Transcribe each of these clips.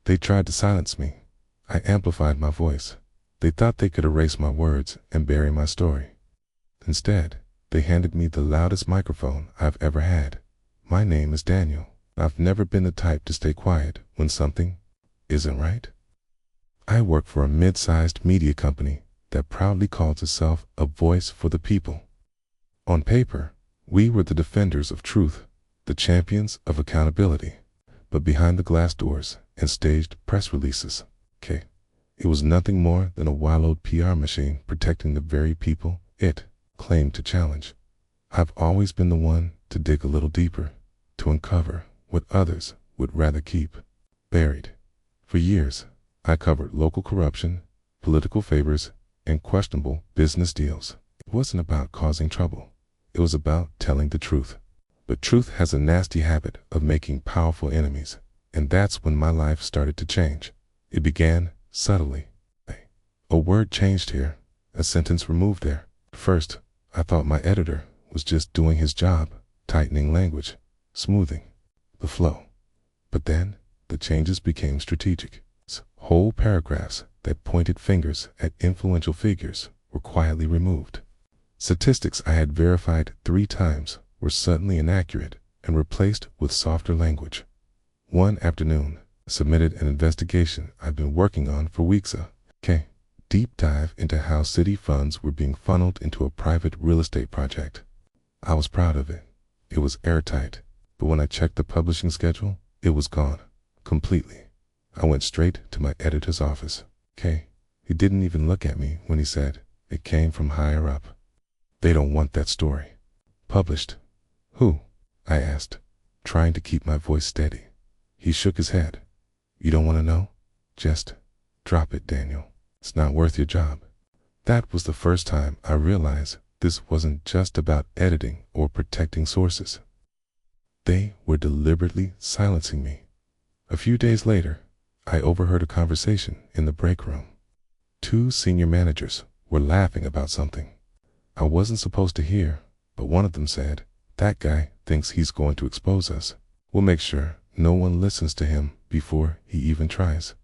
They tried to silence me. I amplified my voice. They thought they could erase my words and bury my story. Instead, they handed me the loudest microphone I've ever had. My name is Daniel. I've never been the type to stay quiet when something isn't right. I work for a mid-sized media company that proudly calls itself a voice for the people. On paper, we were the defenders of truth, the champions of accountability. But behind the glass doors and staged press releases, it was nothing more than a wallowed PR machine protecting the very people it claimed to challenge. I've always been the one to dig a little deeper, to uncover what others would rather keep buried. For years, I covered local corruption, political favors, and questionable business deals. It wasn't about causing trouble. It was about telling the truth. But truth has a nasty habit of making powerful enemies, and that's when my life started to change. It began subtly. A word changed here, a sentence removed there. First, I thought my editor was just doing his job, tightening language, smoothing the flow. But then, the changes became strategic. Whole paragraphs that pointed fingers at influential figures were quietly removed. Statistics I had verified 3 times were suddenly inaccurate and replaced with softer language. One afternoon, I submitted an investigation I've been working on for weeks. Deep dive into how city funds were being funneled into a private real estate project. I was proud of it. It was airtight, but when I checked the publishing schedule, it was gone, completely. I went straight to my editor's office. He didn't even look at me when he said, "It came from higher up. They don't want that story published." "Who?" I asked, trying to keep my voice steady. He shook his head. "You don't want to know? Just drop it, Daniel. It's not worth your job." That was the first time I realized this wasn't just about editing or protecting sources. They were deliberately silencing me. A few days later, I overheard a conversation in the break room. 2 senior managers were laughing about something I wasn't supposed to hear, but one of them said, "That guy thinks he's going to expose us. We'll make sure no one listens to him before he even tries."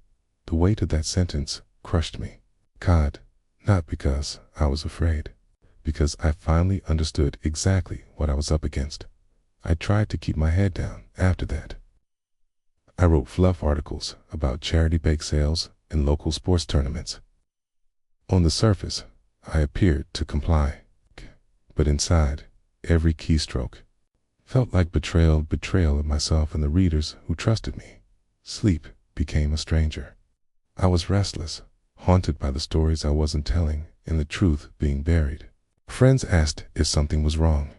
The weight of that sentence crushed me. God, not because I was afraid, because I finally understood exactly what I was up against. I tried to keep my head down after that. I wrote fluff articles about charity bake sales and local sports tournaments. On the surface, I appeared to comply, but inside, every keystroke felt like betrayal of myself and the readers who trusted me. Sleep became a stranger. I was restless, haunted by the stories I wasn't telling and the truth being buried. Friends asked if something was wrong.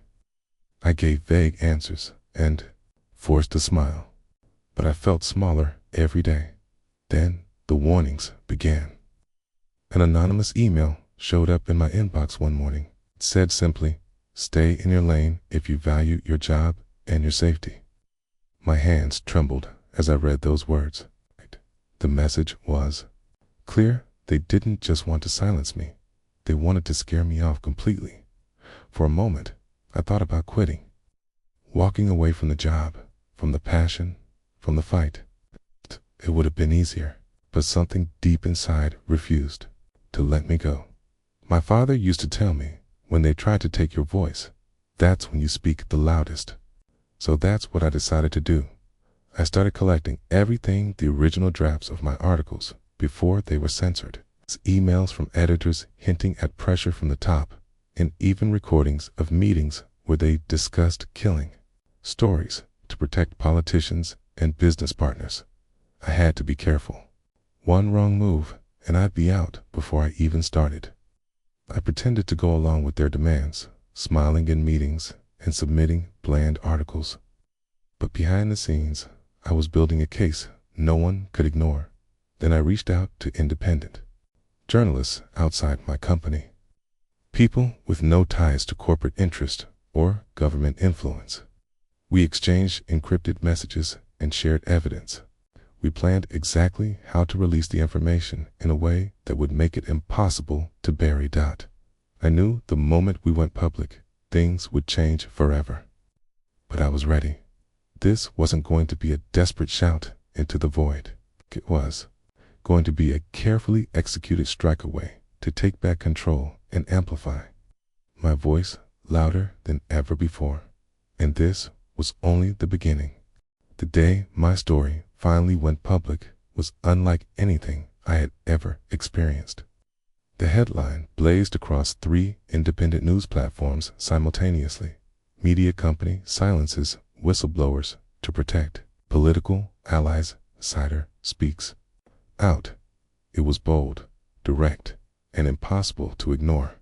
I gave vague answers and forced a smile, but I felt smaller every day. Then the warnings began. An anonymous email showed up in my inbox one morning. It said simply, "Stay in your lane if you value your job and your safety." My hands trembled as I read those words. The message was clear. They didn't just want to silence me. They wanted to scare me off completely. For a moment, I thought about quitting, walking away from the job, from the passion, from the fight. It would have been easier, but something deep inside refused to let me go. My father used to tell me, when they try to take your voice, that's when you speak the loudest. So that's what I decided to do. I started collecting everything, the original drafts of my articles, before they were censored. Emails from editors hinting at pressure from the top, and even recordings of meetings where they discussed killing. Stories to protect politicians and business partners. I had to be careful. One wrong move, and I'd be out before I even started. I pretended to go along with their demands, smiling in meetings and submitting bland articles. But behind the scenes, I was building a case no one could ignore. Then I reached out to independent journalists outside my company, people with no ties to corporate interest or government influence. We exchanged encrypted messages and shared evidence. We planned exactly how to release the information in a way that would make it impossible to bury. I knew the moment we went public, things would change forever. But I was ready. This wasn't going to be a desperate shout into the void. It was going to be a carefully executed strike away to take back control and amplify my voice louder than ever before. And this was only the beginning. The day my story finally went public was unlike anything I had ever experienced. The headline blazed across 3 independent news platforms simultaneously. Media company silences whistleblowers to protect political allies. Insider speaks out. It was bold, direct, and impossible to ignore.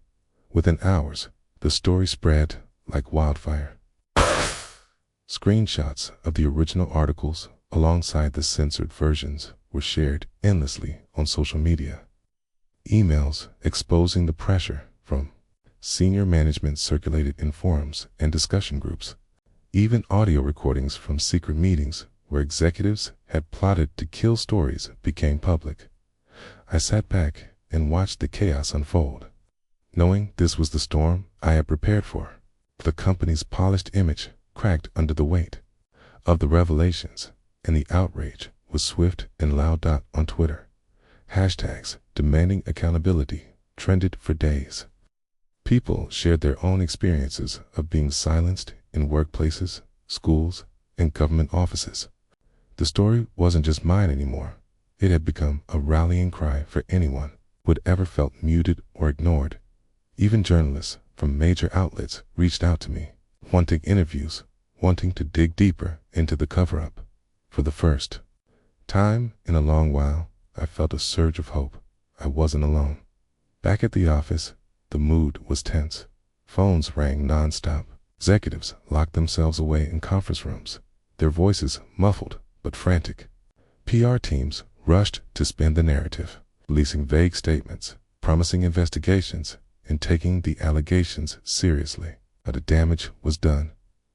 Within hours, the story spread like wildfire. Screenshots of the original articles alongside the censored versions were shared endlessly on social media. Emails exposing the pressure from senior management circulated in forums and discussion groups. Even audio recordings from secret meetings where executives had plotted to kill stories became public. I sat back and watched the chaos unfold, knowing this was the storm I had prepared for. The company's polished image cracked under the weight of the revelations, and the outrage was swift and loud. On Twitter, hashtags demanding accountability trended for days. People shared their own experiences of being silenced in workplaces, schools, and government offices. The story wasn't just mine anymore. It had become a rallying cry for anyone who had ever felt muted or ignored. Even journalists from major outlets reached out to me, wanting interviews, wanting to dig deeper into the cover-up. For the first time in a long while, I felt a surge of hope. I wasn't alone. Back at the office, the mood was tense. Phones rang non-stop. Executives locked themselves away in conference rooms, their voices muffled but frantic. PR teams rushed to spin the narrative, releasing vague statements, promising investigations, and taking the allegations seriously. But the damage was done.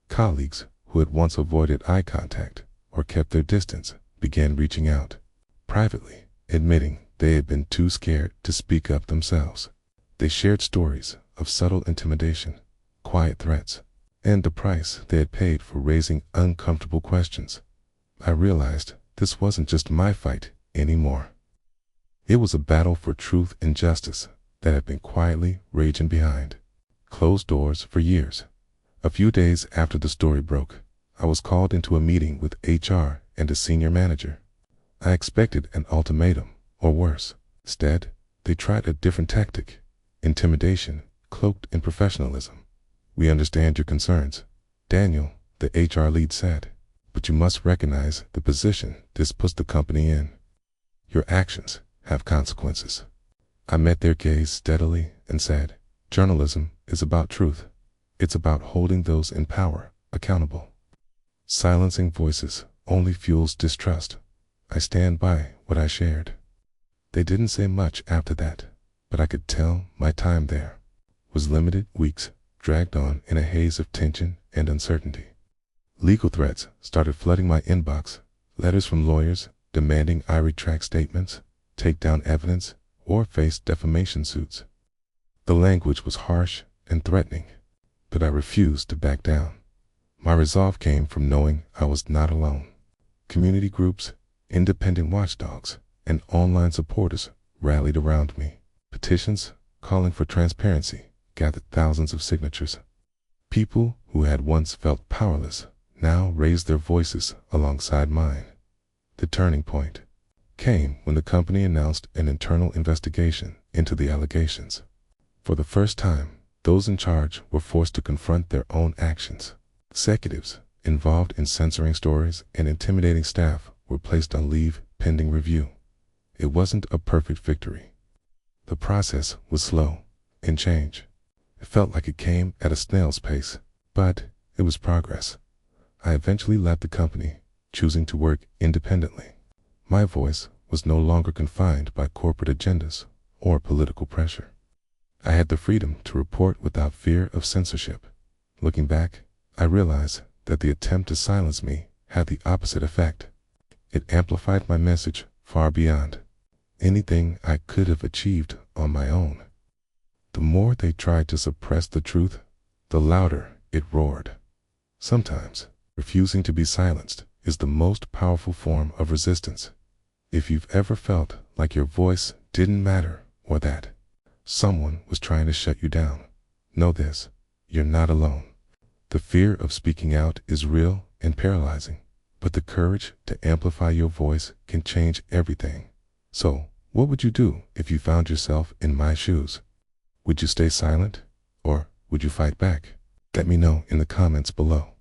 Colleagues who had once avoided eye contact or kept their distance began reaching out, privately, admitting they had been too scared to speak up themselves. They shared stories of subtle intimidation, quiet threats, and the price they had paid for raising uncomfortable questions. I realized this wasn't just my fight anymore. It was a battle for truth and justice that had been quietly raging behind closed doors for years. A few days after the story broke, I was called into a meeting with HR and a senior manager. I expected an ultimatum, or worse. Instead, they tried a different tactic: intimidation cloaked in professionalism. "We understand your concerns," Daniel, the HR lead, said, "but you must recognize the position this puts the company in. Your actions have consequences." I met their gaze steadily and said, "Journalism is about truth. It's about holding those in power accountable. Silencing voices only fuels distrust. I stand by what I shared." They didn't say much after that, but I could tell my time there was limited. Weeks dragged on in a haze of tension and uncertainty. Legal threats started flooding my inbox, letters from lawyers demanding I retract statements, take down evidence, or face defamation suits. The language was harsh and threatening, but I refused to back down. My resolve came from knowing I was not alone. Community groups, independent watchdogs, and online supporters rallied around me. Petitions calling for transparency gathered thousands of signatures. People who had once felt powerless now raised their voices alongside mine. The turning point came when the company announced an internal investigation into the allegations. For the first time, those in charge were forced to confront their own actions. Executives involved in censoring stories and intimidating staff were placed on leave pending review. It wasn't a perfect victory. The process was slow and change. It felt like it came at a snail's pace, but it was progress. I eventually left the company, choosing to work independently. My voice was no longer confined by corporate agendas or political pressure. I had the freedom to report without fear of censorship. Looking back, I realized that the attempt to silence me had the opposite effect. It amplified my message far beyond anything I could have achieved on my own. The more they tried to suppress the truth, the louder it roared. Sometimes, refusing to be silenced is the most powerful form of resistance. If you've ever felt like your voice didn't matter or that someone was trying to shut you down, know this: you're not alone. The fear of speaking out is real and paralyzing, but the courage to amplify your voice can change everything. So, what would you do if you found yourself in my shoes? Would you stay silent, or would you fight back? Let me know in the comments below.